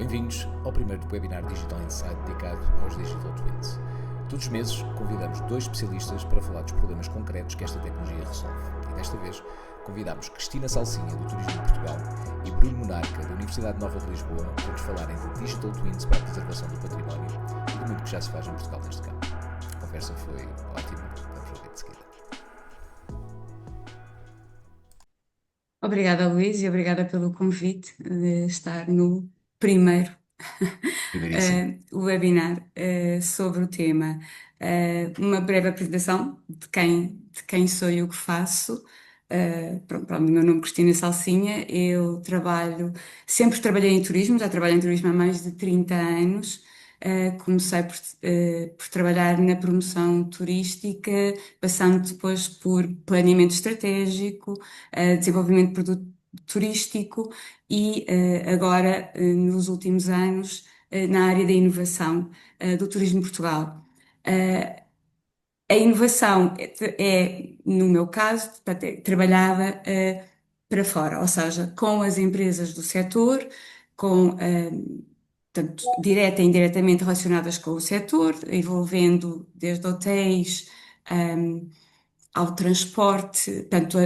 Bem-vindos ao primeiro webinar Digital Insight dedicado aos Digital Twins. Todos os meses convidamos dois especialistas para falar dos problemas concretos que esta tecnologia resolve. E desta vez convidamos Cristina Salsinha, do Turismo de Portugal, e Bruno Monarca, da Universidade Nova de Lisboa, para nos falarem de Digital Twins para a preservação do património e de muito que já se faz em Portugal neste campo. A conversa foi ótima, vamos ouvir de seguida. Obrigada, Luís, e obrigada pelo convite de estar no primeiro Primeiríssimo. webinar sobre o tema. Uma breve apresentação de quem sou e o que faço. Pronto, o meu nome é Cristina Salsinha, eu sempre trabalhei em turismo, já trabalho em turismo há mais de 30 anos. Comecei por trabalhar na promoção turística, passando depois por planeamento estratégico, desenvolvimento de produto turístico e agora, nos últimos anos, na área da inovação do Turismo de Portugal. A inovação no meu caso, portanto, é trabalhada para fora, ou seja, com as empresas do setor, com, tanto direta e indiretamente relacionadas com o setor, envolvendo desde hotéis, ao transporte, portanto,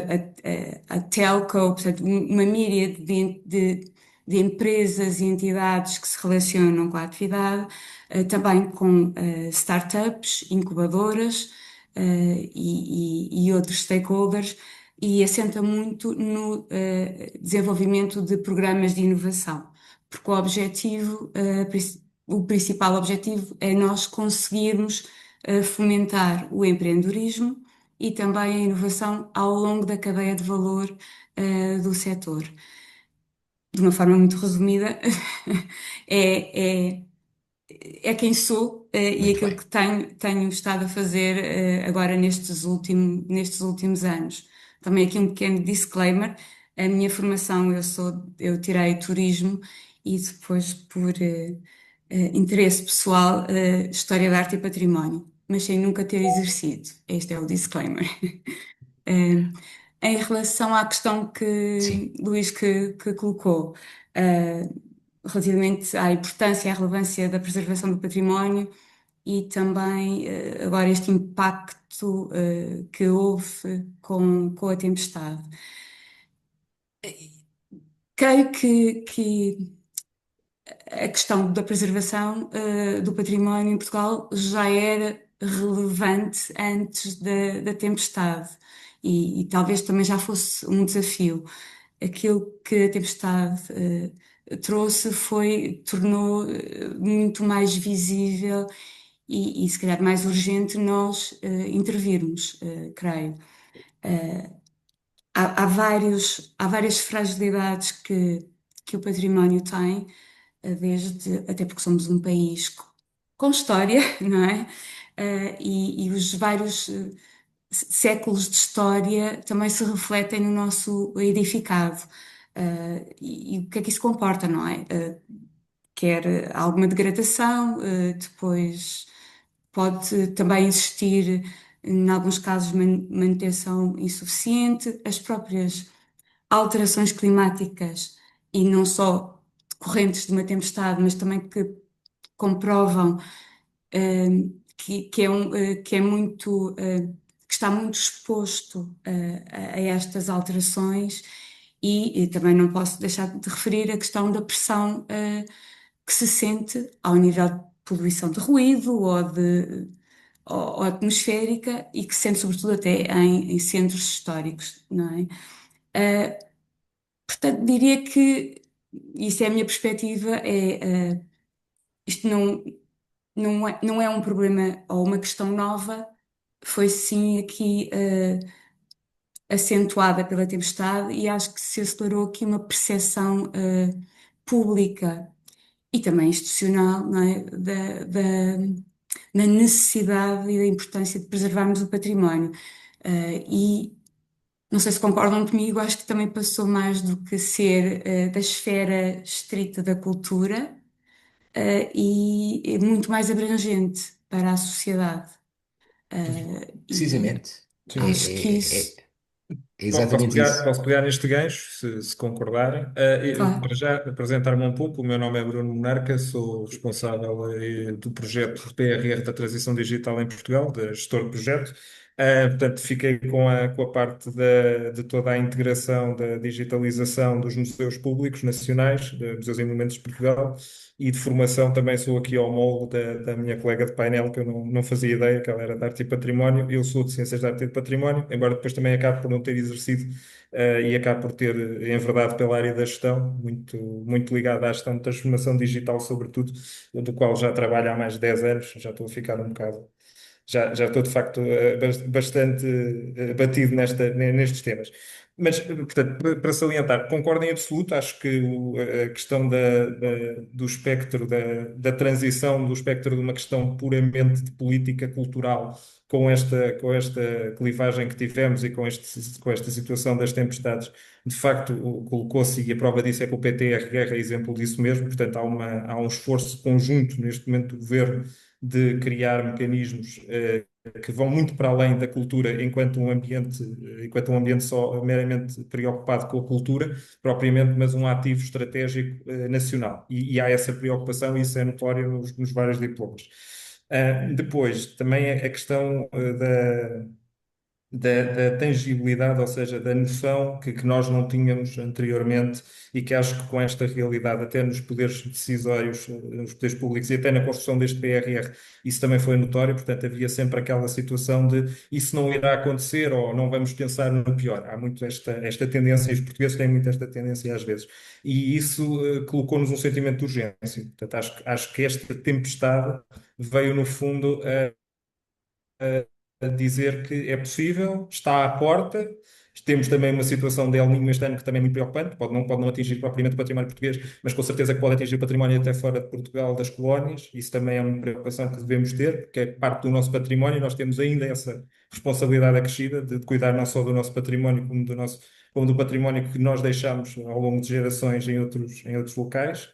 a telco, portanto, uma míriade de empresas e entidades que se relacionam com a atividade, também com startups, incubadoras, e outros stakeholders, e assenta muito no desenvolvimento de programas de inovação, porque o principal objetivo é nós conseguirmos fomentar o empreendedorismo e também a inovação ao longo da cadeia de valor do setor. De uma forma muito resumida, é, é, é quem sou e Muito aquilo bem. que tenho estado a fazer agora nestes últimos anos. Também aqui um pequeno disclaimer: a minha formação, eu tirei turismo e depois, por interesse pessoal, História da Arte e Património, mas sem nunca ter exercido. Este é o disclaimer. Eh, Em relação à questão Sim. que Luís que colocou, eh, relativamente à importância e à relevância da preservação do património e também agora este impacto que houve com a tempestade. Creio que a questão da preservação do património em Portugal já era relevante antes da tempestade e talvez também já fosse um desafio. Aquilo que a tempestade tornou muito mais visível e se calhar mais urgente nós intervirmos, creio. Há várias fragilidades que o património tem, até porque somos um país com história, não é? E os vários séculos de história também se refletem no nosso edificado. E o que é que isso comporta, não é? Quer alguma degradação, depois pode também existir, em alguns casos, manutenção insuficiente, as próprias alterações climáticas, e não só decorrentes de uma tempestade, mas também que comprovam que é muito, que está muito exposto a estas alterações, e também não posso deixar de referir a questão da pressão que se sente ao nível de poluição de ruído ou atmosférica, e que se sente sobretudo até em centros históricos, não é? Portanto, diria que isso é a minha perspectiva, isto não é um problema ou uma questão nova, foi sim aqui acentuada pela tempestade, e acho que se acelerou aqui uma percepção pública e também institucional, não é? Da necessidade e da importância de preservarmos o património. E não sei se concordam comigo, acho que também passou mais do que ser da esfera estrita da cultura, e é muito mais abrangente para a sociedade. E Precisamente. Sim, acho que isso. É exatamente isso. Posso pegar neste gancho, se concordarem. Para Claro. já, apresentar-me um pouco, o meu nome é Bruno Monarca, sou responsável do projeto de PRR da Transição Digital em Portugal, da gestor de projeto. Portanto, fiquei com a parte de toda a integração da digitalização dos museus públicos nacionais, de Museus e Monumentos de Portugal, e de formação também sou aqui ao molde da minha colega de painel, que eu não fazia ideia que ela era de Arte e Património. Eu sou de Ciências da Arte e Património, embora depois também acabe por não ter exercido e acabe por ter enverdado pela área da gestão, muito ligada à gestão de transformação digital, sobretudo, do qual já trabalho há mais de 10 anos, já estou a ficar um bocado já estou de facto bastante batido nestes temas. Mas, portanto, para salientar, concordo em absoluto, acho que a questão do espectro, da transição do espectro de uma questão puramente de política cultural com esta clivagem que tivemos e com esta situação das tempestades, de facto, colocou-se, e a prova disso é que o PTRR é exemplo disso mesmo, portanto, há um esforço conjunto neste momento do governo de criar mecanismos que vão muito para além da cultura enquanto um ambiente só meramente preocupado com a cultura, propriamente, mas um ativo estratégico nacional. E há essa preocupação e isso é notório nos vários diplomas. Depois, também a questão da tangibilidade, ou seja, da noção que nós não tínhamos anteriormente e que acho que com esta realidade, até nos poderes decisórios, nos poderes públicos e até na construção deste PRR, isso também foi notório, portanto havia sempre aquela situação de isso não irá acontecer ou não vamos pensar no pior. Há muito esta tendência, e os portugueses têm muito esta tendência às vezes, e isso colocou-nos um sentimento de urgência. Portanto, acho que esta tempestade veio no fundo a dizer que é possível, está à porta. Temos também uma situação de El Niño este ano que também é muito preocupante, pode não atingir propriamente o património português, mas com certeza que pode atingir o património até fora de Portugal, das colónias. Isso também é uma preocupação que devemos ter, porque é parte do nosso património e nós temos ainda essa responsabilidade acrescida de cuidar não só do nosso património, como do património que nós deixamos ao longo de gerações em outros locais.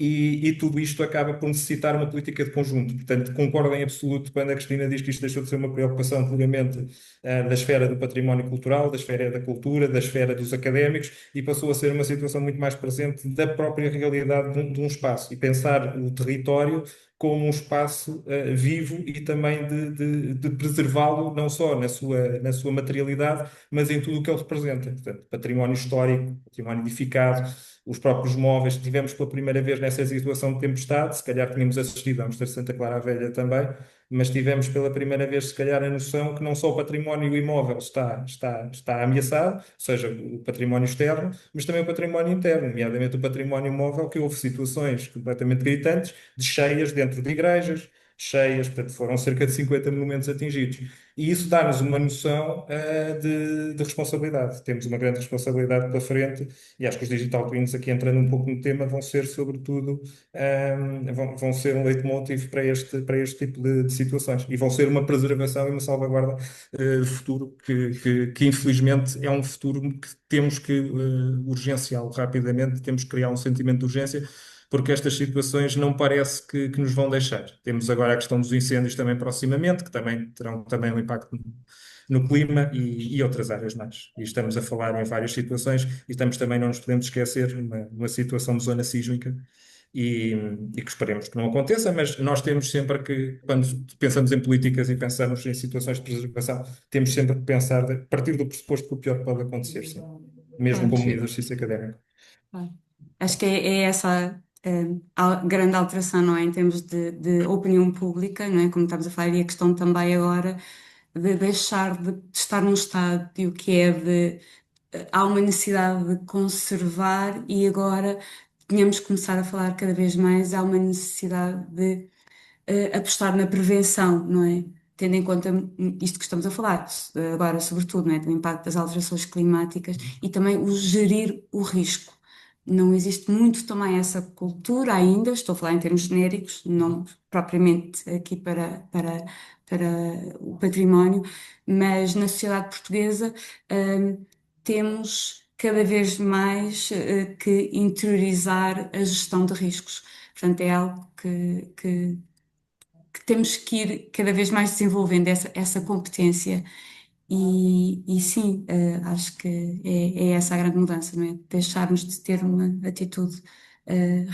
E tudo isto acaba por necessitar uma política de conjunto. Portanto, concordo em absoluto quando a Cristina diz que isto deixou de ser uma preocupação puramente da esfera do património cultural, da esfera da cultura, da esfera dos académicos e passou a ser uma situação muito mais presente da própria realidade de um espaço e pensar o território como um espaço vivo e também de preservá-lo não só na sua materialidade, mas em tudo o que ele representa. Portanto, património histórico, património edificado, os próprios móveis, tivemos pela primeira vez nessa situação de tempestade, se calhar tínhamos assistido a Mostra Santa Clara a Velha também, mas tivemos pela primeira vez, se calhar, a noção que não só o património imóvel está ameaçado, ou seja, o património externo, mas também o património interno, nomeadamente o património imóvel, que houve situações completamente gritantes, de cheias dentro de igrejas, cheias, portanto, foram cerca de 50 monumentos atingidos. E isso dá-nos uma noção de responsabilidade. Temos uma grande responsabilidade pela frente e acho que os digital twins, aqui entrando um pouco no tema, vão ser, sobretudo, vão ser um leitmotiv para este tipo de situações e vão ser uma preservação e uma salvaguarda de futuro que, infelizmente, é um futuro que temos que urgenciá-lo rapidamente, temos que criar um sentimento de urgência porque estas situações não parece que nos vão deixar. Temos agora a questão dos incêndios também proximamente, que também terão também um impacto no clima e outras áreas mais. E estamos a falar em várias situações e estamos também, não nos podemos esquecer, numa situação de zona sísmica e, e que esperemos que não aconteça, mas nós temos sempre que, quando pensamos em políticas e pensamos em situações de preservação, temos sempre que pensar a partir do pressuposto que o pior pode acontecer, sim, mesmo Claro, como um exercício académico. claro. Acho que é essa grande alteração, não é? Em termos de opinião pública, não é? Como estamos a falar, e a questão também agora de deixar de estar num estádio que é há uma necessidade de conservar e agora tínhamos que começar a falar cada vez mais, há uma necessidade de apostar na prevenção, não é? Tendo em conta isto que estamos a falar, agora, sobretudo, não é? Do impacto das alterações climáticas e também o gerir o risco. Não existe muito também essa cultura ainda, estou a falar em termos genéricos, não propriamente aqui para o património, mas na sociedade portuguesa, temos cada vez mais que interiorizar a gestão de riscos. Portanto, é algo que temos que ir cada vez mais desenvolvendo essa competência E sim, acho que é essa a grande mudança, não é? Deixarmos de ter uma atitude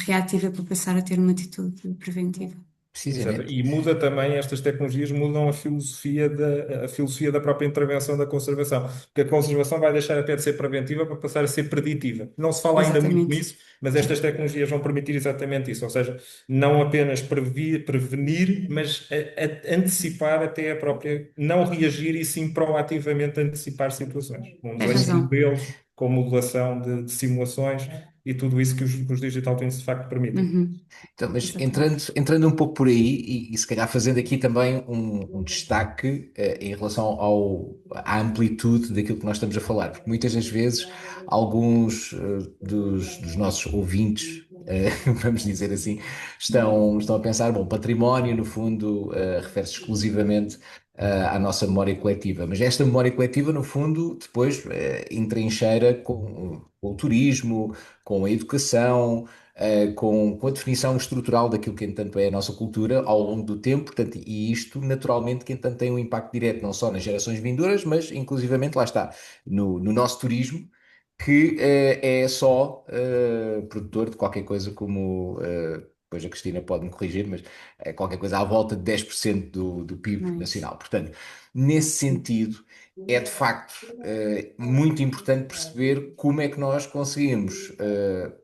reativa para passar a ter uma atitude preventiva. Exato. Precisamente. E muda também, estas tecnologias mudam a filosofia da própria intervenção da conservação. Porque a conservação vai deixar até de ser preventiva para passar a ser preditiva. Não se fala ainda muito Exatamente. nisso, mas estas tecnologias vão permitir exatamente isso. Ou seja, não apenas prevenir, mas antecipar até a própria, não reagir e sim proativamente antecipar situações. Com Tens desenho de razão. modelos, com modelação de simulações e tudo isso que os digital twins de facto permitem. Uhum. Então, mas Exatamente. entrando um pouco por aí e se calhar fazendo aqui também um destaque em relação à amplitude daquilo que nós estamos a falar, porque muitas das vezes alguns dos nossos ouvintes, vamos dizer assim, estão a pensar, bom, património no fundo refere-se exclusivamente à nossa memória coletiva, mas esta memória coletiva no fundo depois entrincheira com o turismo, com a educação, com a definição estrutural daquilo que, entanto, é a nossa cultura ao longo do tempo, portanto, e isto, naturalmente, que, entanto, tem um impacto direto não só nas gerações vindouras, mas, inclusivamente, lá está, no nosso turismo, que é só produtor de qualquer coisa como, depois a Cristina pode me corrigir, mas é qualquer coisa à volta de 10% do PIB Nice. nacional. Portanto, nesse sentido, é de facto muito importante perceber como é que nós conseguimos,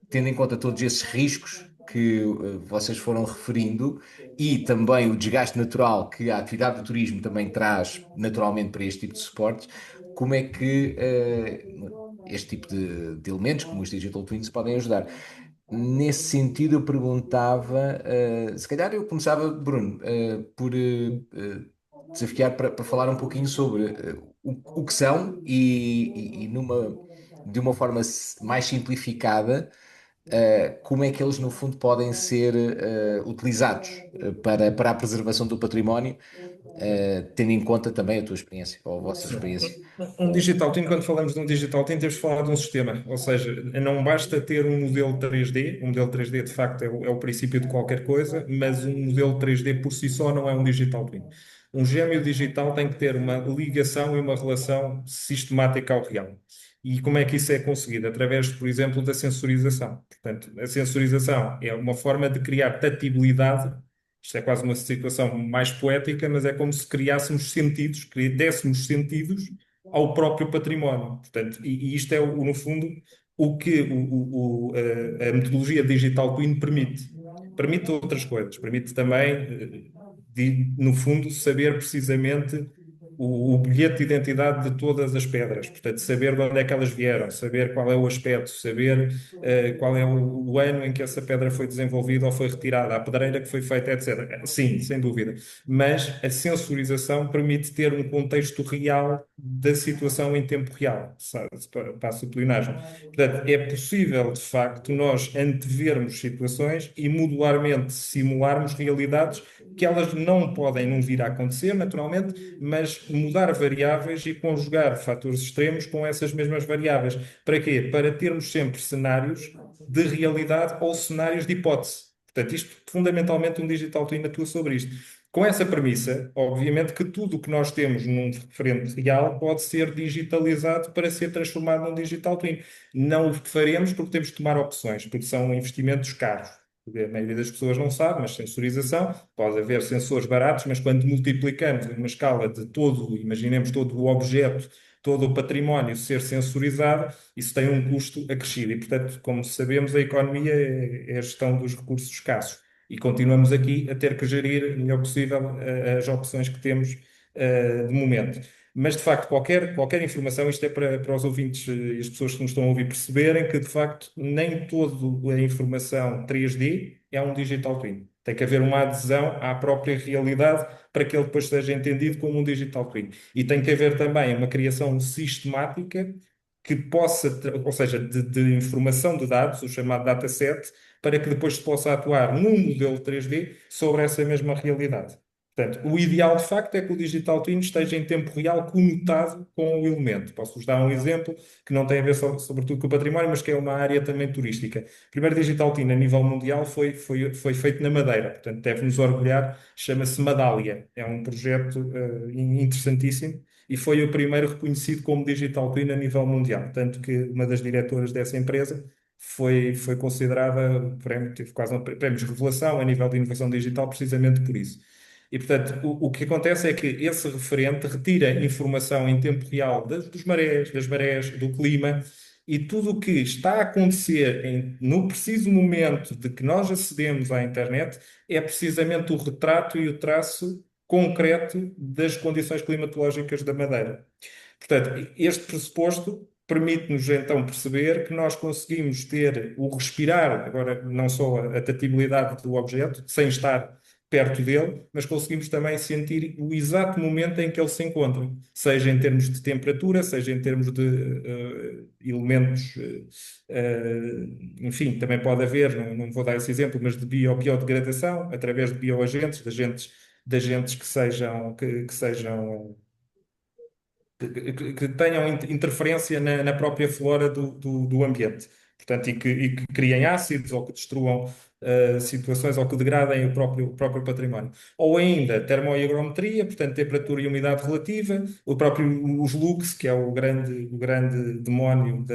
tendo em conta todos esses riscos que vocês foram referindo e também o desgaste natural que a atividade do turismo também traz naturalmente para este tipo de suportes, como é que este tipo de elementos, como os Digital Twins, podem ajudar. Nesse sentido, eu perguntava, se calhar eu começava, Bruno, por desafiar para falar um pouquinho sobre o que são e de uma forma mais simplificada, como é que eles, no fundo, podem ser utilizados para a preservação do património, tendo em conta também a tua experiência ou a vossa Sim. experiência. Um digital twin, quando falamos de um digital twin, temos de falar de um sistema, ou seja, não basta ter um modelo 3D, um modelo 3D de facto é o princípio de qualquer coisa, mas um modelo 3D por si só não é um digital twin. Um gêmeo digital tem que ter uma ligação e uma relação sistemática ao real. E como é que isso é conseguido? Através, por exemplo, da sensorização. Portanto, a sensorização é uma forma de criar tatibilidade. Isto é quase uma situação mais poética, mas é como se criássemos sentidos, que dessemos sentidos ao próprio património. Portanto, e isto é, no fundo, o que a metodologia Digital Twin permite. Permite outras coisas. Permite também, no fundo, saber precisamente o bilhete de identidade de todas as pedras. Portanto, saber de onde é que elas vieram, saber qual é o aspecto, saber qual é o ano em que essa pedra foi desenvolvida ou foi retirada, a pedreira que foi feita, etc. Sim, sem dúvida. Mas a sensorização permite ter um contexto real da situação em tempo real. Passa a pleonagem. Portanto, é possível, de facto, nós antevermos situações e modularmente simularmos realidades que elas não podem não vir a acontecer, naturalmente, mas mudar variáveis e conjugar fatores extremos com essas mesmas variáveis. Para quê? Para termos sempre cenários de realidade ou cenários de hipótese. Portanto, isto fundamentalmente um digital twin atua sobre isto. Com essa premissa, obviamente que tudo o que nós temos num referente real pode ser digitalizado para ser transformado num digital twin. Não o faremos porque temos que tomar opções, porque são investimentos caros. A maioria das pessoas não sabe, mas sensorização, pode haver sensores baratos, mas quando multiplicamos em uma escala de todo, imaginemos todo o objeto, todo o património ser sensorizado, isso tem um custo acrescido. E, portanto, como sabemos, a economia é a gestão dos recursos escassos. E continuamos aqui a ter que gerir o melhor possível as opções que temos de momento. Mas, de facto, qualquer informação, isto é para os ouvintes e as pessoas que nos estão a ouvir perceberem que, de facto, nem toda a informação 3D é um digital twin. Tem que haver uma adesão à própria realidade para que ele depois seja entendido como um digital twin. E tem que haver também uma criação sistemática que possa, ou seja, de informação de dados, o chamado dataset, para que depois se possa atuar num modelo 3D sobre essa mesma realidade. Portanto, o ideal de facto é que o Digital Twin esteja em tempo real conectado com o elemento. Posso-vos dar um exemplo que não tem a ver sobretudo com o património, mas que é uma área também turística. O primeiro Digital Twin a nível mundial foi feito na Madeira, portanto deve-nos orgulhar, chama-se Madália. É um projeto interessantíssimo e foi o primeiro reconhecido como Digital Twin a nível mundial. Tanto que uma das diretoras dessa empresa foi considerada, teve quase um prémio de revelação a nível de inovação digital, precisamente por isso. E, portanto, o que acontece é que esse referente retira informação em tempo real das marés, do clima, e tudo o que está a acontecer no preciso momento de que nós acedemos à internet é precisamente o retrato e o traço concreto das condições climatológicas da Madeira. Portanto, este pressuposto permite-nos então perceber que nós conseguimos ter o respirar, agora não só a tatibilidade do objeto, sem estar perto dele, mas conseguimos também sentir o exato momento em que ele se encontra, seja em termos de temperatura, seja em termos de elementos, enfim, também pode haver, não vou dar esse exemplo, mas de biodegradação, através de bioagentes, de agentes que tenham interferência na própria flora do ambiente. Portanto, e que criem ácidos ou que destruam situações ou que degradem o próprio património. Ou ainda termohigrometria, portanto, temperatura e umidade relativa, os lux, que é o grande demónio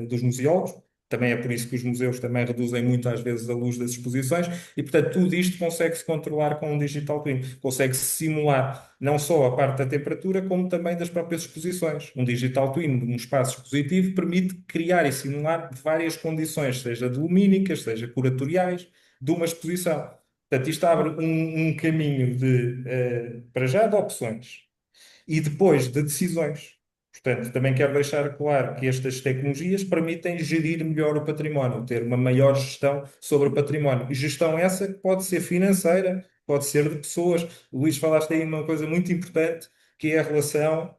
dos museólogos. Também é por isso que os museus também reduzem muito às vezes a luz das exposições e, portanto, tudo isto consegue-se controlar com um digital twin. Consegue-se simular não só a parte da temperatura, como também das próprias exposições. Um digital twin, num espaço expositivo, permite criar e simular várias condições, seja de lumínicas, seja curatoriais, de uma exposição. Portanto, isto abre um caminho para já, de opções e depois de decisões. Portanto, também quero deixar claro que estas tecnologias permitem gerir melhor o património, ter uma maior gestão sobre o património. E gestão essa que pode ser financeira, pode ser de pessoas. Luís, falaste aí uma coisa muito importante, que é a relação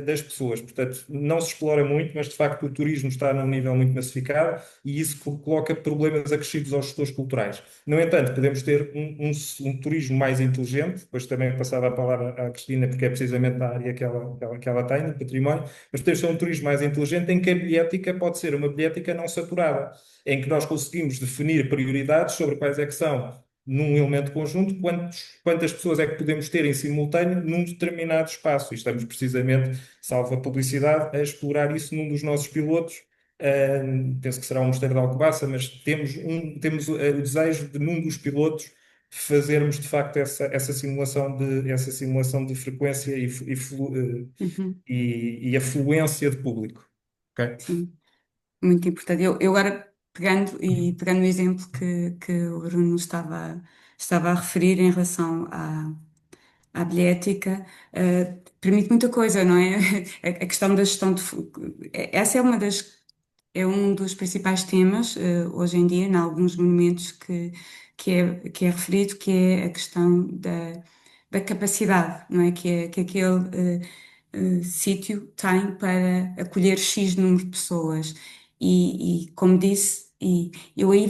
das pessoas. Portanto, não se explora muito, mas de facto o turismo está num nível muito massificado e isso coloca problemas acrescidos aos gestores culturais. No entanto, podemos ter um turismo mais inteligente, depois também passava a palavra à Cristina, porque é precisamente a área que ela tem, no património, mas podemos ter um turismo mais inteligente em que a bilhética pode ser uma bilhética não saturada, em que nós conseguimos definir prioridades sobre quais é que são, num elemento conjunto, quantas pessoas é que podemos ter em simultâneo num determinado espaço. E estamos precisamente, salvo a publicidade, a explorar isso num dos nossos pilotos. Penso que será um Mosteiro de Alcobaça, mas temos o desejo de, num dos pilotos, fazermos de facto essa simulação de frequência Uhum, e afluência de público. Ok? sim, muito importante. Eu agora, pegando o exemplo que o Bruno estava a referir em relação à bilhética, permite muita coisa, não é? A questão da gestão essa é um dos principais temas, hoje em dia, em alguns monumentos que é referido, que é a questão da capacidade, não é? Que aquele sítio tem para acolher X número de pessoas. E como disse, e eu aí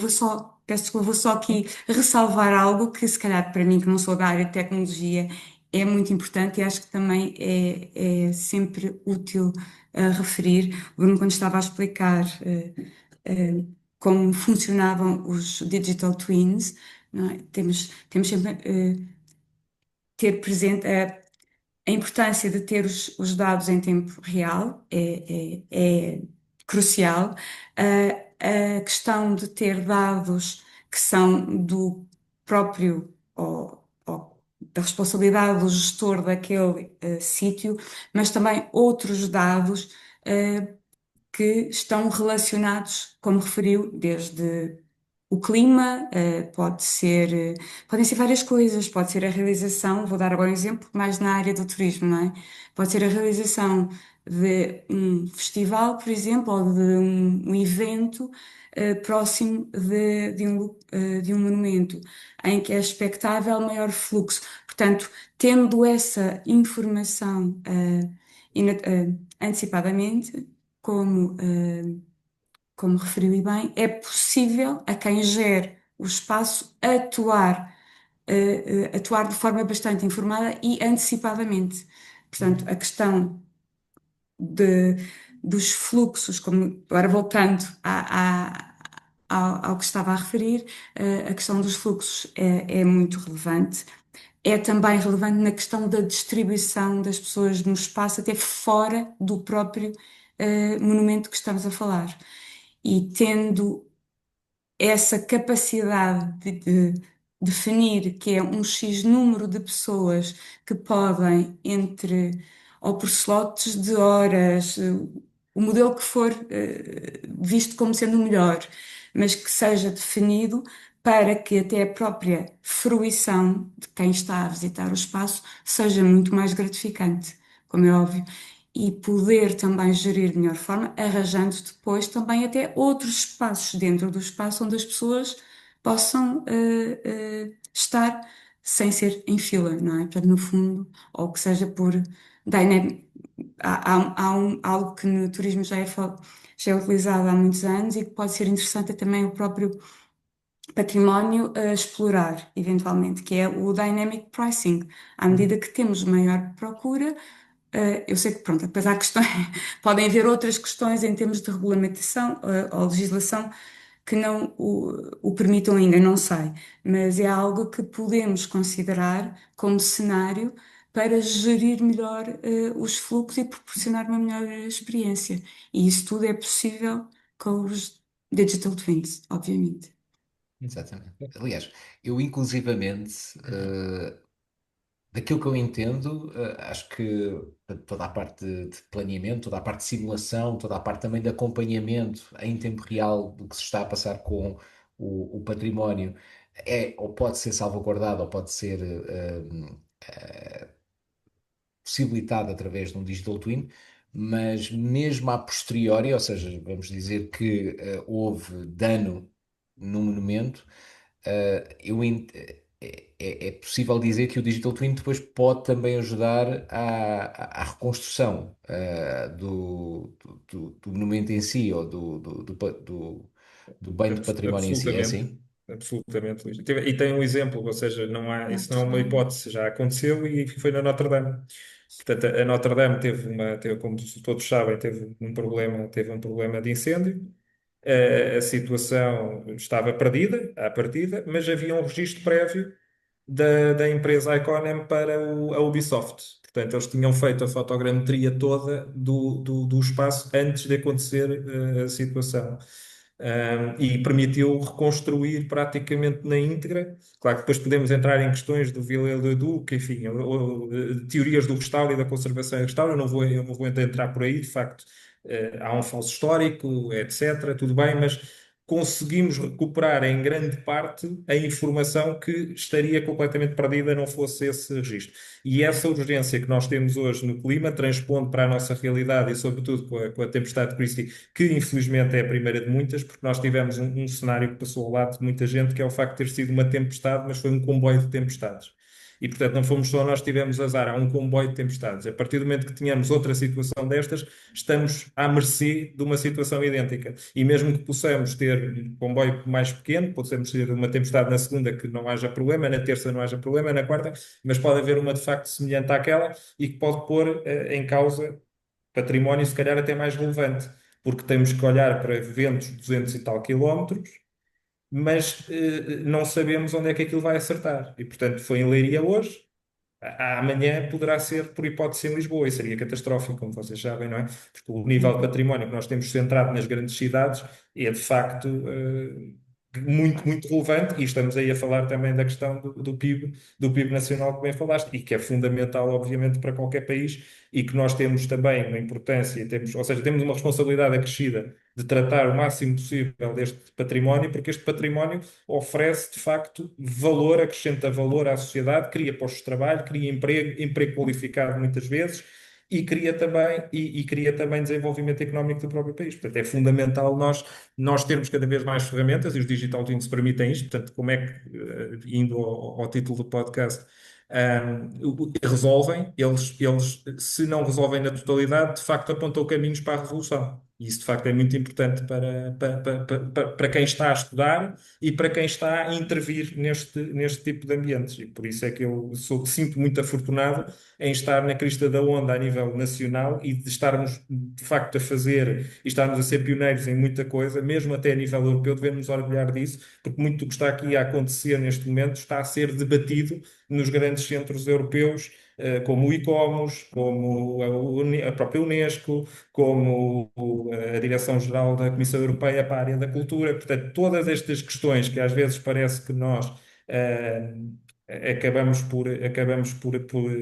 peço desculpa, vou só aqui ressalvar algo que, se calhar, para mim, que não sou da área de tecnologia, é muito importante e acho que também é sempre útil referir. O Bruno, quando estava a explicar como funcionavam os digital twins, não é? Temos sempre ter presente a importância de ter os dados em tempo real é crucial. A questão de ter dados que são do próprio ou da responsabilidade do gestor daquele sítio, mas também outros dados que estão relacionados, como referiu, desde o clima, podem ser várias coisas, pode ser a realização, vou dar agora um exemplo mais na área do turismo, não é? Pode ser a realização de um festival, por exemplo, ou de um evento próximo de um monumento, em que é expectável maior fluxo. Portanto, tendo essa informação antecipadamente, como referiu e bem, é possível a quem gere o espaço atuar de forma bastante informada e antecipadamente. Portanto, a questão de, dos fluxos, como agora voltando ao que estava a referir, a questão dos fluxos é muito relevante é também relevante na questão da distribuição das pessoas no espaço, até fora do próprio monumento que estamos a falar. E tendo essa capacidade de definir que é um X número de pessoas que podem, ou por slots de horas, o modelo que for visto como sendo o melhor, mas que seja definido para que até a própria fruição de quem está a visitar o espaço seja muito mais gratificante, como é óbvio. E poder também gerir de melhor forma, arranjando depois também até outros espaços dentro do espaço onde as pessoas possam estar sem ser em fila, não é? Portanto, no fundo, ou que seja por dynamic. Algo que no turismo já é utilizado há muitos anos e que pode ser interessante é também o próprio património a explorar, eventualmente, que é o dynamic pricing. À medida que temos maior procura, eu sei que, pronto, depois há questões, podem haver outras questões em termos de regulamentação, ou legislação que não o permitam ainda, não sei, mas é algo que podemos considerar como cenário para gerir melhor, os fluxos e proporcionar uma melhor experiência. E isso tudo é possível com os digital twins, obviamente. Exatamente. Aliás, eu inclusivamente, daquilo que eu entendo, acho que toda a parte de planeamento, toda a parte de simulação, toda a parte também de acompanhamento em tempo real do que se está a passar com o património é ou pode ser salvaguardado ou pode ser possibilitado através de um digital twin, mas mesmo a posteriori, ou seja, vamos dizer que houve dano no monumento, é possível dizer que o Digital Twin depois pode também ajudar à reconstrução do monumento em si, ou do bem de património em si. É Absolutamente, assim? absolutamente, Luís. E tem um exemplo, ou seja, não há, isso não é uma Muito hipótese, já aconteceu e foi na Notre Dame. Portanto, a Notre Dame como todos sabem, teve um problema de incêndio. A situação estava perdida, à partida, mas havia um registro prévio da empresa Iconem para a Ubisoft. Portanto, eles tinham feito a fotogrametria toda do espaço antes de acontecer a situação. E permitiu reconstruir praticamente na íntegra. Claro que depois podemos entrar em questões do Viollet-le-Duc, enfim, teorias do restauro e da conservação e restauro. Eu não vou entrar por aí, de facto, há um falso histórico, etc. Tudo bem, mas conseguimos recuperar em grande parte a informação que estaria completamente perdida não fosse esse registro. E essa urgência que nós temos hoje no clima, transpondo para a nossa realidade e, sobretudo, com a tempestade Christie, que infelizmente é a primeira de muitas, porque nós tivemos um cenário que passou ao lado de muita gente, que é o facto de ter sido uma tempestade, mas foi um comboio de tempestades. E, portanto, não fomos só nós que tivemos azar, há um comboio de tempestades. A partir do momento que tínhamos outra situação destas, estamos à mercê de uma situação idêntica. E mesmo que possamos ter um comboio mais pequeno, possamos ter uma tempestade na segunda que não haja problema, na terça não haja problema, na quarta, mas pode haver uma de facto semelhante àquela e que pode pôr em causa património, se calhar até mais relevante, porque temos que olhar para ventos de 200 e tal quilómetros, mas não sabemos onde é que aquilo vai acertar. E, portanto, foi em Leiria hoje, amanhã poderá ser, por hipótese, em Lisboa, e seria catastrófico, como vocês sabem, não é? Porque o nível de bem. património que nós temos centrado nas grandes cidades é, de facto, muito, muito relevante, e estamos aí a falar também da questão do PIB nacional, que bem falaste, e que é fundamental, obviamente, para qualquer país, e que nós temos também uma importância, ou seja, temos uma responsabilidade acrescida de tratar o máximo possível deste património, porque este património oferece, de facto, valor, acrescenta valor à sociedade, cria postos de trabalho, cria emprego, emprego qualificado muitas vezes, e cria também desenvolvimento económico do próprio país. Portanto, é fundamental nós termos cada vez mais ferramentas, e os digital twins permitem isto. Portanto, como é que, indo ao título do podcast, resolvem, eles, se não resolvem na totalidade, de facto apontam caminhos para a resolução. E isso, de facto, é muito importante para quem está a estudar e para quem está a intervir neste tipo de ambientes. E por isso é que eu sinto muito afortunado em estar na crista da onda a nível nacional e de estarmos, de facto, a fazer e estarmos a ser pioneiros em muita coisa, mesmo até a nível europeu, devemos nos orgulhar disso, porque muito do que está aqui a acontecer neste momento está a ser debatido nos grandes centros europeus, como o ICOMOS, como a própria Unesco, como a Direção-Geral da Comissão Europeia para a área da cultura. Portanto, todas estas questões que às vezes parece que nós eh, acabamos por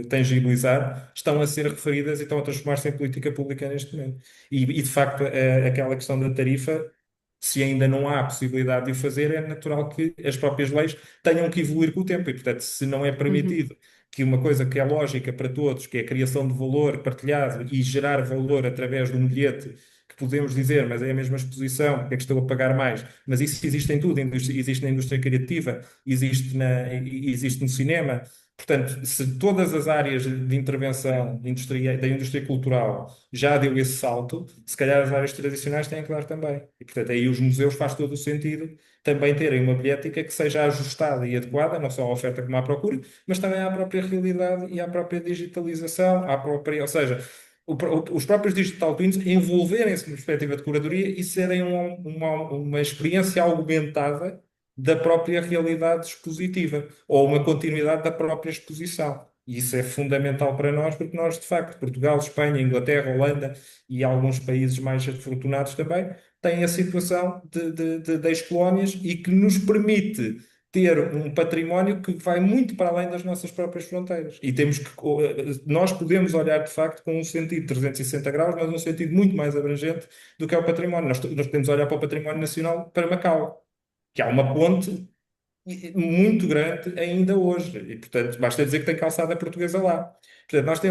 tangibilizar, estão a ser referidas e estão a transformar-se em política pública neste momento. De facto, aquela questão da tarifa, se ainda não há possibilidade de o fazer, é natural que as próprias leis tenham que evoluir com o tempo. E, portanto, se não é Uhum. permitido que uma coisa que é lógica para todos, que é a criação de valor partilhado e gerar valor através de um bilhete, que podemos dizer, mas é a mesma exposição, porque é que estou a pagar mais? Mas isso existe em tudo, existe na indústria criativa, existe no cinema. Portanto, se todas as áreas de intervenção da indústria cultural já deu esse salto, se calhar as áreas tradicionais têm que dar também. E, portanto, aí os museus faz todo o sentido também terem uma bilhética que seja ajustada e adequada, não só à oferta como à procura, mas também à própria realidade e à própria digitalização, ou seja, os próprios digital twins envolverem-se na perspectiva de curadoria e serem uma experiência augmentada da própria realidade expositiva ou uma continuidade da própria exposição. E isso é fundamental para nós, porque nós, de facto, Portugal, Espanha, Inglaterra, Holanda e alguns países mais afortunados também, têm a situação de ex-colónias e que nos permite ter um património que vai muito para além das nossas próprias fronteiras. E nós podemos olhar, de facto, com um sentido de 360 graus, mas um sentido muito mais abrangente do que é o património. Nós podemos olhar para o património nacional para Macau, que há uma ponte muito grande ainda hoje. E, portanto, basta dizer que tem calçada portuguesa lá. Portanto,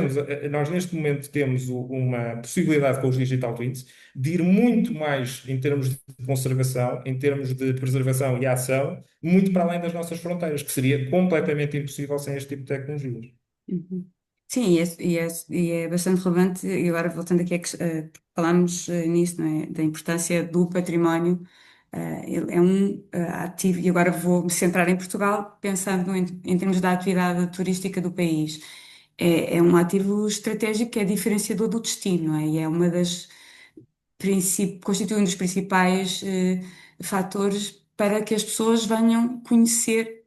nós neste momento temos uma possibilidade com os Digital Twins de ir muito mais em termos de conservação, em termos de preservação e ação, muito para além das nossas fronteiras, que seria completamente impossível sem este tipo de tecnologias. Uhum. Sim, e é bastante relevante, e agora voltando aqui falámos nisso, não é? Da importância do património, ele é um ativo, e agora vou me centrar em Portugal, pensando em termos da atividade turística do país. É um ativo estratégico que é diferenciador do destino, não é? E é uma das constitui um dos principais fatores para que as pessoas venham conhecer,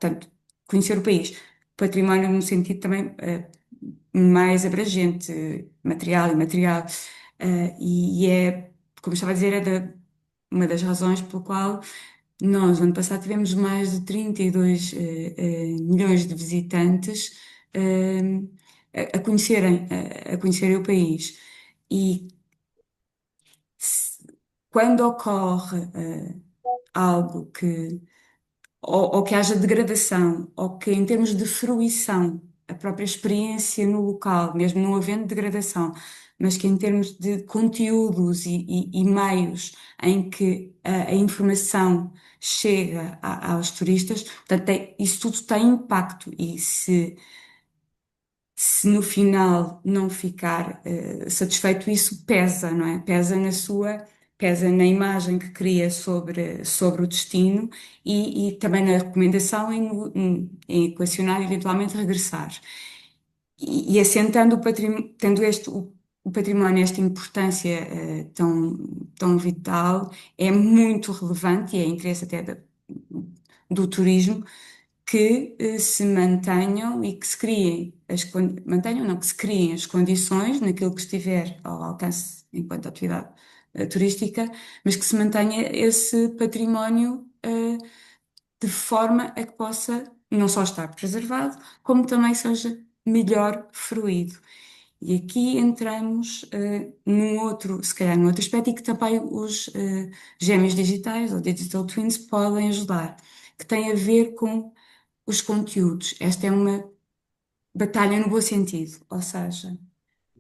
tanto conhecer o país, património no sentido também mais abrangente, material e imaterial, e é, como eu estava a dizer, uma das razões pelo qual nós, ano passado, tivemos mais de 32 milhões de visitantes a conhecerem o país. E quando ocorre algo ou que haja degradação, ou que em termos de fruição, a própria experiência no local, mesmo não havendo degradação, mas que em termos de conteúdos e meios em que a informação chega aos turistas, portanto, isso tudo tem impacto e se no final não ficar satisfeito, isso pesa, não é? Pesa na imagem que cria sobre o destino e também na recomendação em equacionar e eventualmente regressar. E assentando tendo o património esta importância tão vital, é muito relevante e é interesse até do turismo que se mantenham e que se criem mantenham, não, que se criem as condições naquilo que estiver ao alcance enquanto atividade turística, mas que se mantenha esse património de forma a que possa não só estar preservado, como também seja melhor fruído. E aqui entramos se calhar num outro aspecto, e que também os gêmeos digitais ou digital twins podem ajudar, que tem a ver com os conteúdos. Esta é uma batalha no bom sentido, ou seja,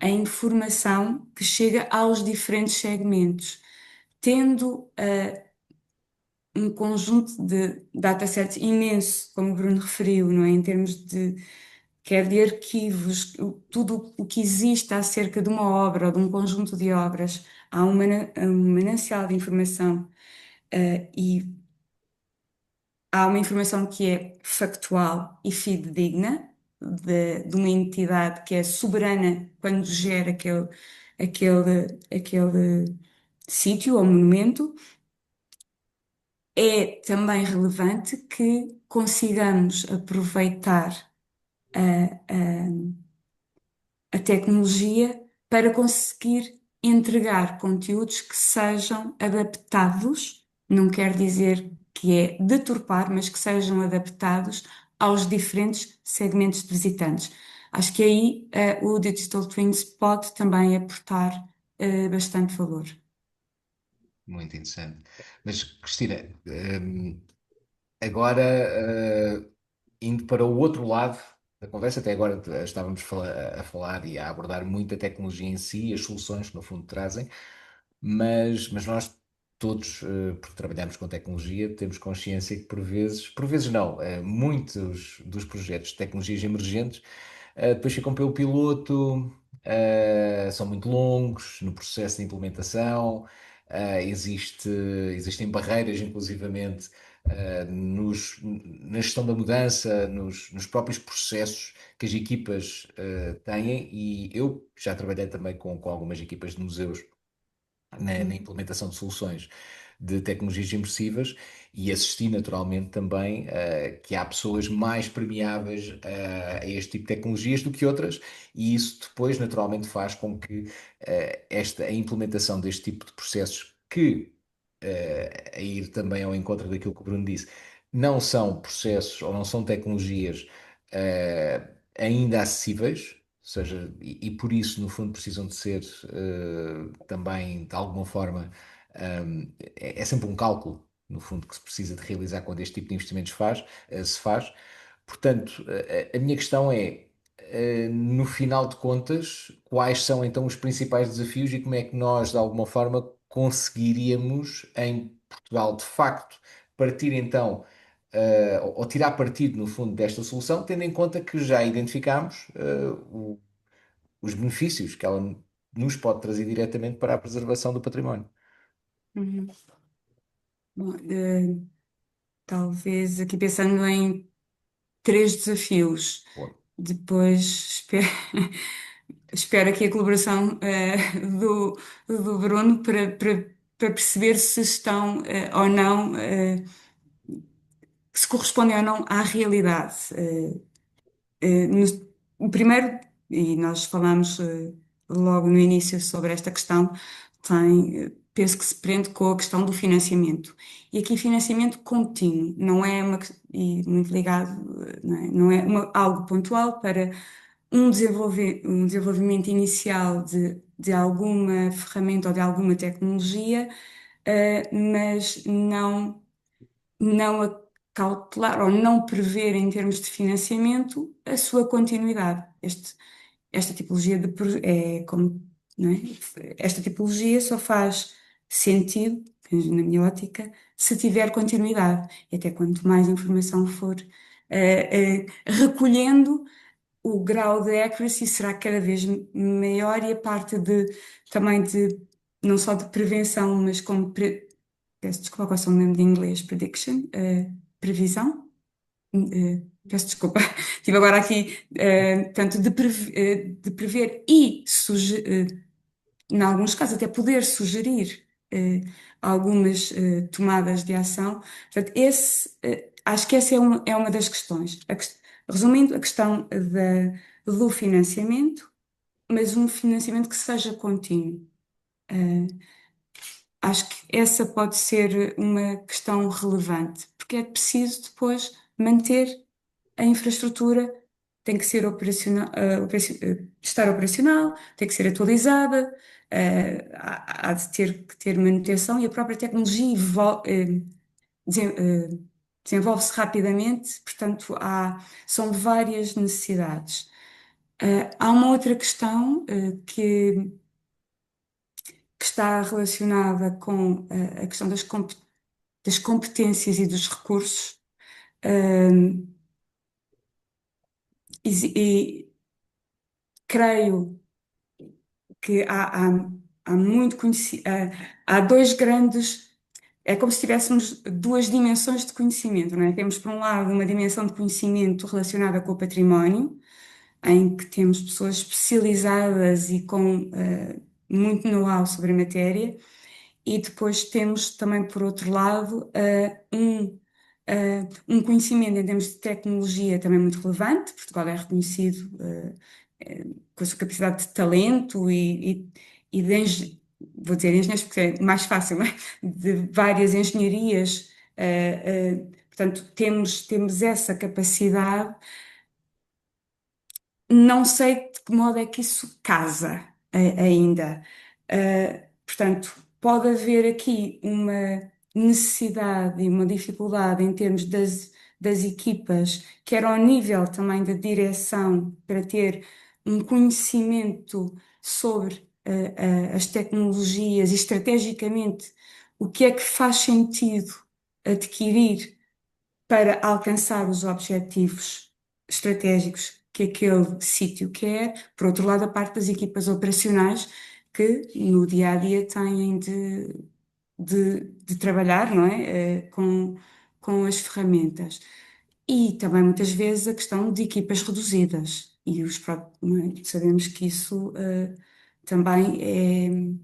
a informação que chega aos diferentes segmentos, tendo um conjunto de datasets imenso, como o Bruno referiu, não é? Em termos quer de arquivos, tudo o que existe acerca de uma obra ou de um conjunto de obras há um manancial de informação, e há uma informação que é factual e fidedigna de uma entidade que é soberana quando gera aquele sítio ou monumento. É também relevante que consigamos aproveitar a tecnologia para conseguir entregar conteúdos que sejam adaptados, não quer dizer que é deturpar, mas que sejam adaptados aos diferentes segmentos de visitantes. Acho que aí o Digital Twins pode também aportar bastante valor. Muito interessante. Mas, Cristina, agora, indo para o outro lado da conversa, até agora estávamos a falar e a abordar muito a tecnologia em si, as soluções que no fundo trazem, mas nós todos, porque trabalhamos com tecnologia, temos consciência que por vezes não, muitos dos projetos de tecnologias emergentes depois ficam pelo piloto, são muito longos no processo de implementação, existem barreiras, inclusivamente, na gestão da mudança, nos próprios processos que as equipas têm, e eu já trabalhei também com algumas equipas de museus na implementação de soluções de tecnologias imersivas e assisti naturalmente também que há pessoas mais permeáveis a este tipo de tecnologias do que outras, e isso depois naturalmente faz com que a implementação deste tipo de processos que a ir também ao encontro daquilo que o Bruno disse, não são processos ou não são tecnologias ainda acessíveis, ou seja, e por isso, no fundo, precisam de ser também, de alguma forma, é sempre um cálculo, no fundo, que se precisa de realizar quando este tipo de investimentos se faz. Portanto, a minha questão é, no final de contas, quais são então os principais desafios e como é que nós, de alguma forma, conseguiríamos, em Portugal, de facto, partir então ou tirar partido, no fundo, desta solução, tendo em conta que já identificámos os benefícios que ela nos pode trazer diretamente para a preservação do património. Uhum. Bom, talvez aqui pensando em três desafios. Bom, Depois espero aqui a colaboração do Bruno para perceber se estão ou não, se correspondem ou não à realidade. O primeiro, e nós falámos logo no início sobre esta questão, penso que se prende com a questão do financiamento. E aqui financiamento contínuo, não é e muito ligado, não é algo pontual para um desenvolvimento inicial de alguma ferramenta ou de alguma tecnologia, mas não acautelar ou não prever em termos de financiamento a sua continuidade. Esta tipologia é como, não é? Esta tipologia só faz sentido, na minha ótica, se tiver continuidade. E até quanto mais informação for recolhendo, o grau de accuracy será cada vez maior e a parte também de, não só de prevenção, mas como, peço desculpa, qual é o nome de inglês? Prediction? Previsão? Peço desculpa, estive agora aqui, tanto de prever e, em alguns casos, até poder sugerir algumas tomadas de ação. Portanto, acho que essa é uma das questões. Resumindo, a questão do financiamento, mas um financiamento que seja contínuo. Eh, Acho que essa pode ser uma questão relevante, porque é preciso depois manter a infraestrutura, tem que ser operacional, estar operacional, tem que ser atualizada, há de ter que ter manutenção e a própria tecnologia desenvolve-se rapidamente, portanto, são várias necessidades. Há uma outra questão, que está relacionada com a questão das competências e dos recursos. Um, e creio que há há muito há dois grandes, é como se tivéssemos duas dimensões de conhecimento, não é? Temos, por um lado, uma dimensão de conhecimento relacionada com o património, em que temos pessoas especializadas e com muito know-how sobre a matéria, e depois temos também, por outro lado, um conhecimento em termos de tecnologia também muito relevante. Portugal é reconhecido com a sua capacidade de talento e vou dizer engenheiros porque é mais fácil, não é? De várias engenharias. Portanto, temos essa capacidade. Não sei de que modo é que isso casa ainda. Portanto, pode haver aqui uma necessidade e uma dificuldade em termos das equipas, quer ao nível também da direção, para ter um conhecimento sobre as tecnologias e estrategicamente o que é que faz sentido adquirir para alcançar os objetivos estratégicos que aquele sítio quer. Por outro lado, a parte das equipas operacionais que no dia a dia têm de trabalhar, não é? Com as ferramentas. E também muitas vezes a questão de equipas reduzidas. E não é? Sabemos que isso também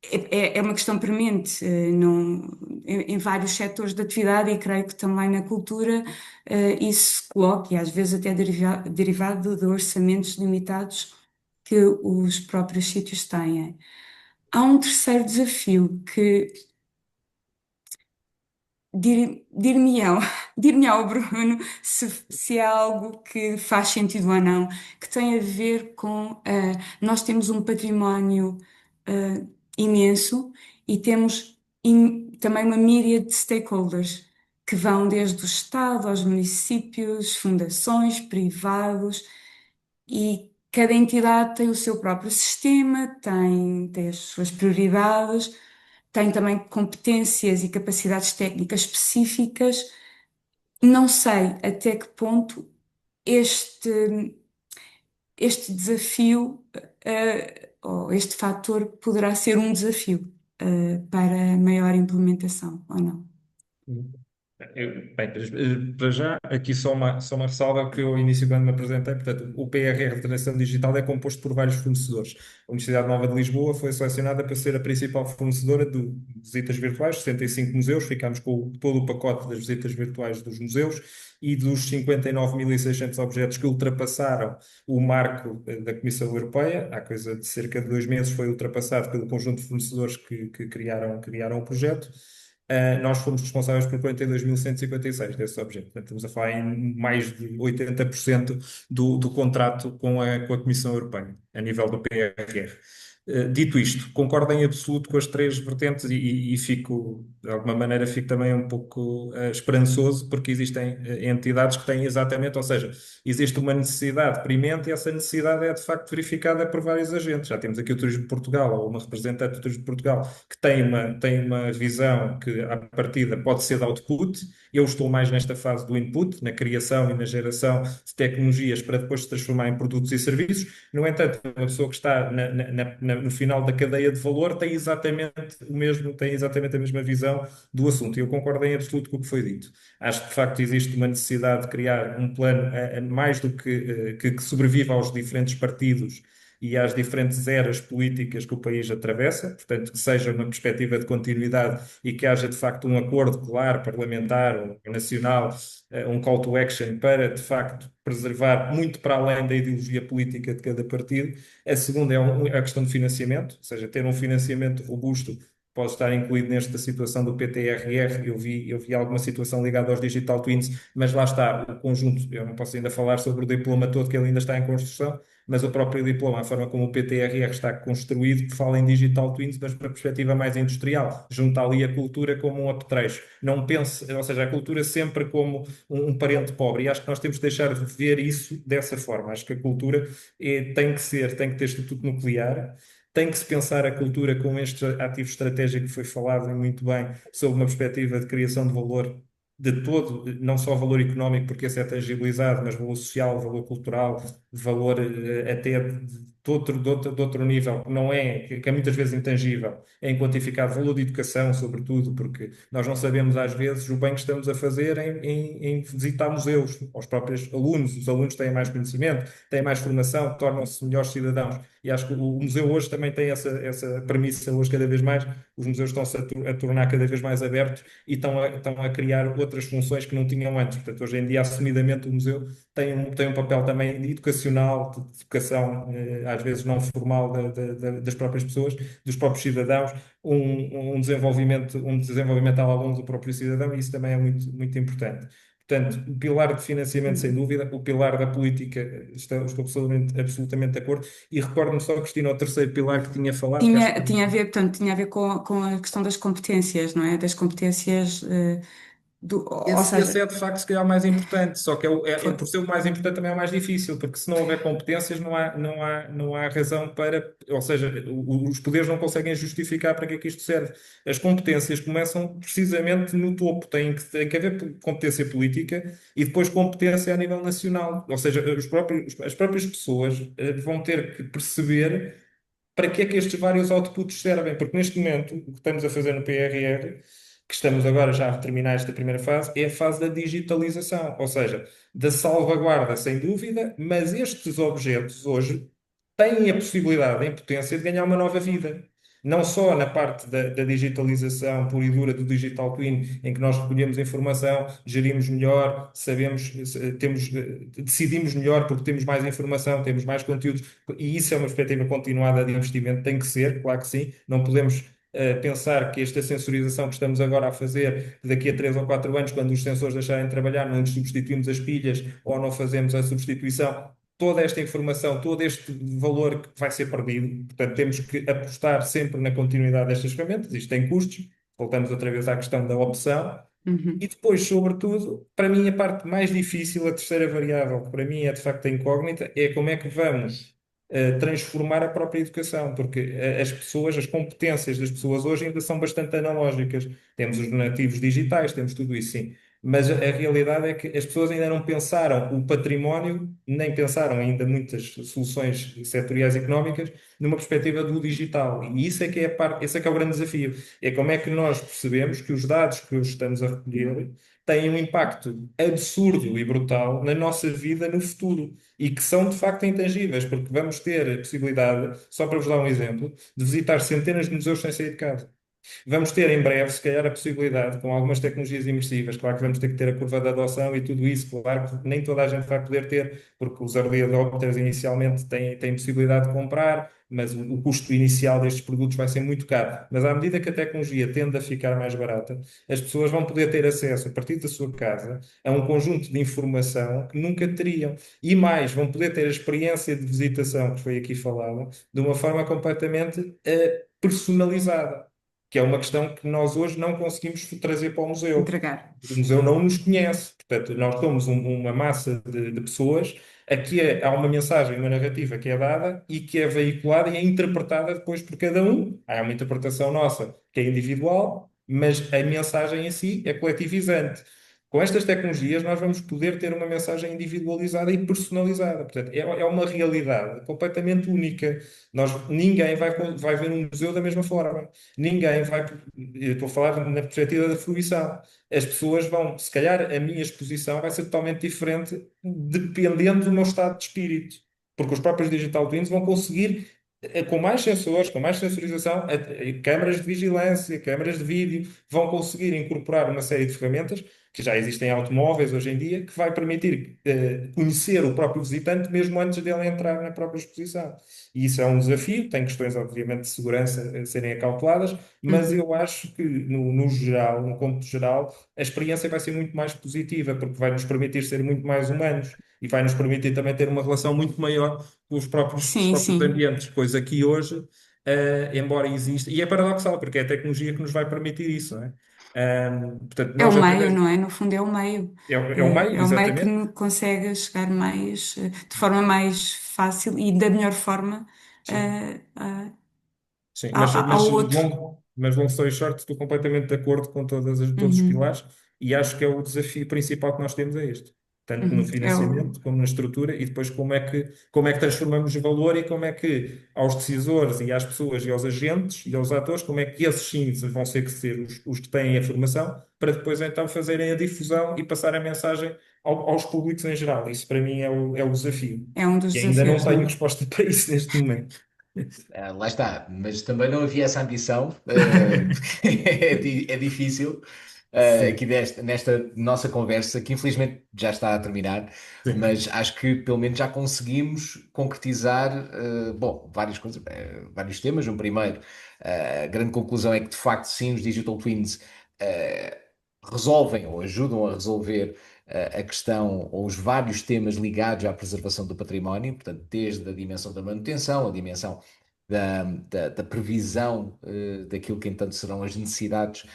é uma questão premente em vários setores de atividade e creio que também na cultura isso se coloca e às vezes até derivado de orçamentos limitados que os próprios sítios têm. Há um terceiro desafio que dir-me-ão, dir-me-ão, Bruno, se é algo que faz sentido ou não, que tem a ver com nós temos um património imenso e temos também uma míria de stakeholders que vão desde o Estado aos municípios, fundações, privados, e cada entidade tem o seu próprio sistema, tem as suas prioridades, tem também competências e capacidades técnicas específicas. Não sei até que ponto este, este desafio, ou este fator poderá ser um desafio, para maior implementação, ou não? Bem, para já, aqui só uma ressalva que eu, ao início, quando me apresentei, portanto, o PRR de Transição Digital é composto por vários fornecedores. A Universidade Nova de Lisboa foi selecionada para ser a principal fornecedora de visitas virtuais, 65 museus, ficámos com todo o pacote das visitas virtuais dos museus e dos 59.600 objetos que ultrapassaram o marco da Comissão Europeia, há coisa de cerca de 2 meses foi ultrapassado pelo conjunto de fornecedores que criaram o projeto. Nós fomos responsáveis por 42.156 desses objetos. Portanto, estamos a falar em mais de 80% do contrato com a Comissão Europeia, a nível do PRR. Dito isto, concordo em absoluto com as três vertentes e fico, de alguma maneira, fico também um pouco esperançoso, porque existem entidades que têm exatamente, ou seja, existe uma necessidade premente e essa necessidade é de facto verificada por vários agentes. Já temos aqui o Turismo de Portugal, ou uma representante do Turismo de Portugal, que tem uma visão que, à partida, pode ser de output. Eu estou mais nesta fase do input, na criação e na geração de tecnologias para depois se transformar em produtos e serviços. No entanto, uma pessoa que está no final da cadeia de valor tem exatamente o mesmo, tem exatamente a mesma visão do assunto. E eu concordo em absoluto com o que foi dito. Acho que, de facto, existe uma necessidade de criar um plano mais do que sobreviva aos diferentes partidos e às diferentes eras políticas que o país atravessa, portanto, que seja uma perspectiva de continuidade e que haja, de facto, um acordo claro, parlamentar ou nacional, um call to action para, de facto, preservar muito para além da ideologia política de cada partido. A segunda é a questão de financiamento, ou seja, ter um financiamento robusto pode estar incluído nesta situação do PTRR. Eu vi alguma situação ligada aos Digital Twins, mas lá está o conjunto. Eu não posso ainda falar sobre o diploma todo, que ele ainda está em construção, mas o próprio diploma, a forma como o PTRR está construído, que fala em Digital Twins, mas para perspectiva mais industrial, junta ali a cultura como um apetrecho. Não pense, ou seja, a cultura sempre como um parente pobre, e acho que nós temos de deixar de ver isso dessa forma. Acho que a cultura tem que ter estatuto nuclear, tem que se pensar a cultura com este ativo estratégico que foi falado e muito bem, sob uma perspectiva de criação de valor de todo, não só valor económico, porque esse é tangibilizado, mas valor social, valor cultural, valor até de outro nível, que não é, que é muitas vezes intangível, é inquantificado, valor de educação, sobretudo, porque nós não sabemos às vezes o bem que estamos a fazer em visitar museus, aos próprios alunos. Os alunos têm mais conhecimento, têm mais formação, tornam-se melhores cidadãos. E acho que o museu hoje também tem essa premissa, hoje cada vez mais, os museus estão-se a tornar cada vez mais abertos e estão a criar outras funções que não tinham antes. Portanto, hoje em dia, assumidamente, o museu tem um papel também educacional, de educação, às vezes não formal, das próprias pessoas, dos próprios cidadãos, um desenvolvimento ao longo do próprio cidadão, e isso também é muito, muito importante. Portanto, o pilar de financiamento, sem dúvida, o pilar da política, estou absolutamente de acordo. E recordo-me só, Cristina, o terceiro pilar que tinha falado, que acho que Tinha a ver, portanto, tinha a ver com a questão das competências, não é? Das competências, ou esse seja, é de facto se calhar o mais importante, só que foi, por ser o mais importante também é o mais difícil, porque se não houver competências não há razão para, ou seja, os poderes não conseguem justificar para que é que isto serve. As competências começam precisamente no topo, tem que haver competência política e depois competência a nível nacional, ou seja, as próprias pessoas vão ter que perceber para que é que estes vários outputs servem, porque neste momento o que estamos a fazer no PRR, que estamos agora já a terminar esta primeira fase, é a fase da digitalização, ou seja, da salvaguarda, sem dúvida, mas estes objetos hoje têm a possibilidade, em potência, de ganhar uma nova vida. Não só na parte da digitalização pura e dura do Digital Twin, em que nós recolhemos informação, gerimos melhor, sabemos, decidimos melhor porque temos mais informação, temos mais conteúdos, e isso é uma perspectiva continuada de investimento, tem que ser, claro que sim, não podemos pensar que esta sensorização que estamos agora a fazer, daqui a 3 ou 4 anos, quando os sensores deixarem de trabalhar, não lhes substituímos as pilhas ou não fazemos a substituição, toda esta informação, todo este valor que vai ser perdido. Portanto, temos que apostar sempre na continuidade destas ferramentas. Isto tem custos. Voltamos outra vez à questão da opção. E uhum, depois, sobretudo, para mim, a parte mais difícil, a terceira variável, que para mim é de facto a incógnita, é como é que vamos transformar a própria educação, porque as pessoas, as competências das pessoas hoje ainda são bastante analógicas. Temos os nativos digitais, temos tudo isso, sim. Mas a realidade é que as pessoas ainda não pensaram o património, nem pensaram ainda muitas soluções setoriais económicas numa perspectiva do digital. E isso é que é a parte, esse é que é o grande desafio. É como é que nós percebemos que os dados que hoje estamos a recolher têm um impacto absurdo e brutal na nossa vida no futuro e que são de facto intangíveis, porque vamos ter a possibilidade, só para vos dar um exemplo, de visitar centenas de museus sem sair de casa. Vamos ter em breve, se calhar, a possibilidade, com algumas tecnologias imersivas, claro que vamos ter que ter a curva de adoção e tudo isso, claro que nem toda a gente vai poder ter, porque os early adopters inicialmente têm possibilidade de comprar, mas o custo inicial destes produtos vai ser muito caro. Mas à medida que a tecnologia tende a ficar mais barata, as pessoas vão poder ter acesso, a partir da sua casa, a um conjunto de informação que nunca teriam. E mais, vão poder ter a experiência de visitação, que foi aqui falada, de uma forma completamente personalizada, que é uma questão que nós hoje não conseguimos trazer para o museu. entregar. O museu não nos conhece, portanto, nós somos uma massa de pessoas. Aqui há uma mensagem, uma narrativa que é dada e que é veiculada e é interpretada depois por cada um. Há uma interpretação nossa que é individual, mas a mensagem em si é coletivizante. Com estas tecnologias, nós vamos poder ter uma mensagem individualizada e personalizada. Portanto, é uma realidade completamente única. Ninguém vai ver um museu da mesma forma. Ninguém vai. Eu estou a falar na perspectiva da fruição. As pessoas vão, se calhar, a minha exposição vai ser totalmente diferente dependendo do meu estado de espírito. Porque os próprios digital twins vão conseguir, com mais sensores, com mais sensorização, câmaras de vigilância, câmaras de vídeo, vão conseguir incorporar uma série de ferramentas que já existem em automóveis hoje em dia, que vai permitir conhecer o próprio visitante mesmo antes dele entrar na própria exposição. E isso é um desafio, tem questões, obviamente, de segurança a serem acauteladas, mas Uhum. eu acho que, no geral, no cômputo geral, a experiência vai ser muito mais positiva, porque vai nos permitir ser muito mais humanos e vai nos permitir também ter uma relação muito maior com os Sim, próprios sim. ambientes, coisa que hoje, embora exista, e é paradoxal, porque é a tecnologia que nos vai permitir isso, não é? Portanto, É o nós, meio, através. não é? No fundo, é o meio. É o meio, É o meio que exatamente. consegue chegar mais, de forma mais fácil e da melhor forma, Sim. Sim, ao mas outro. long story short, estou completamente de acordo com todos os Uhum. pilares. e acho que é o desafio principal que nós temos é este. Tanto no Uhum. É o, financiamento como na estrutura, e depois como é que transformamos o valor e como é que aos decisores e às pessoas e aos agentes e aos atores, como é que esses sim vão ser os que têm a formação para depois então fazerem a difusão e passar a mensagem aos públicos em geral. Isso para mim é o desafio. é um dos E ainda não desafios, não tenho é? resposta para isso neste momento. Lá está, mas também não havia essa ambição, porque é difícil, aqui Sim, nesta nossa conversa, que infelizmente já está a terminar, sim. mas acho que pelo menos já conseguimos concretizar, bom, várias coisas, vários temas. Um primeiro, a grande conclusão é que de facto sim, os Digital Twins eh, resolvem ou ajudam a resolver a questão ou os vários temas ligados à preservação do património, portanto, desde a dimensão da manutenção, a dimensão da previsão daquilo que então serão as necessidades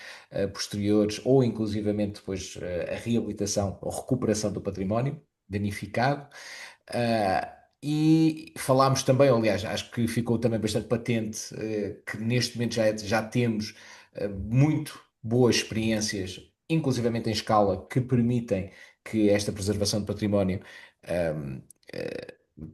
posteriores ou inclusivamente depois a reabilitação ou recuperação do património danificado. E falámos também, aliás, acho que ficou também bastante patente que neste momento já temos muito boas experiências, inclusivamente em escala, que permitem que esta preservação do património um,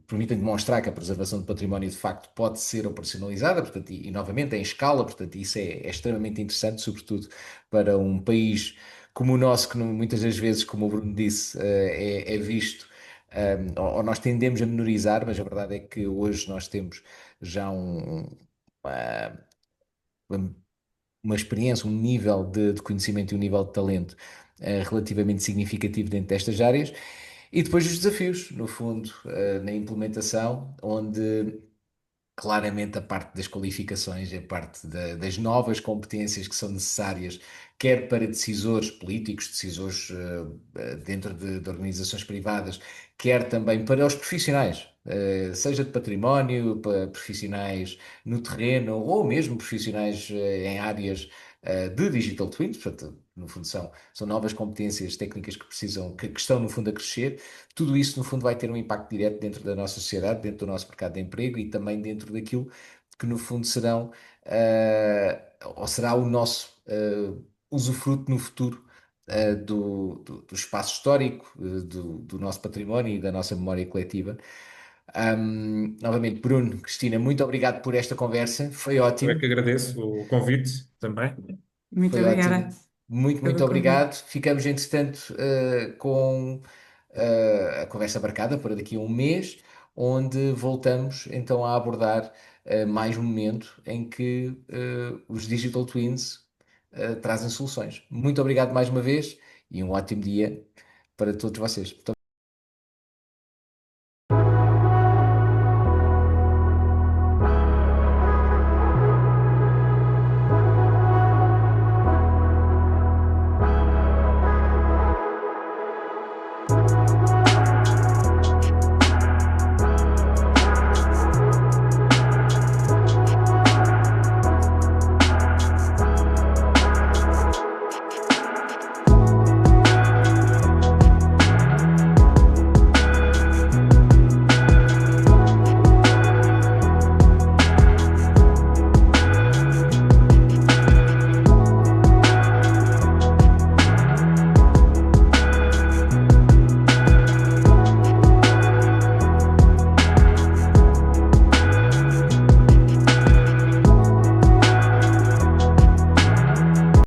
permitem demonstrar que a preservação do património de facto pode ser operacionalizada, portanto, e novamente em escala, portanto, isso é extremamente interessante, sobretudo para um país como o nosso, que muitas das vezes, como o Bruno disse, é visto, ou nós tendemos a menorizar, mas a verdade é que hoje nós temos já uma, uma experiência, um nível de conhecimento e um nível de talento relativamente significativo dentro destas áreas. E depois os desafios, no fundo, na implementação, onde claramente a parte das qualificações, a parte das novas competências que são necessárias, quer para decisores políticos, decisores dentro de organizações privadas, quer também para os profissionais, seja de património, para profissionais no terreno ou mesmo profissionais em áreas de digital twins, portanto, no fundo são novas competências técnicas que precisam, que estão no fundo a crescer. Tudo isso, no fundo, vai ter um impacto direto dentro da nossa sociedade, dentro do nosso mercado de emprego e também dentro daquilo que, no fundo, serão, ou será o nosso usufruto no futuro do espaço histórico, do nosso património e da nossa memória coletiva. Novamente, Bruno, Cristina, muito obrigado por esta conversa, foi Eu é ótimo. que agradeço o convite também. Muito Foi obrigada ótimo. Muito, muito pelo convite. obrigado. Ficamos, entretanto, com a conversa marcada para daqui a um mês, onde voltamos então a abordar mais um momento em que os Digital Twins trazem soluções. Muito obrigado mais uma vez e um ótimo dia para todos vocês. Muito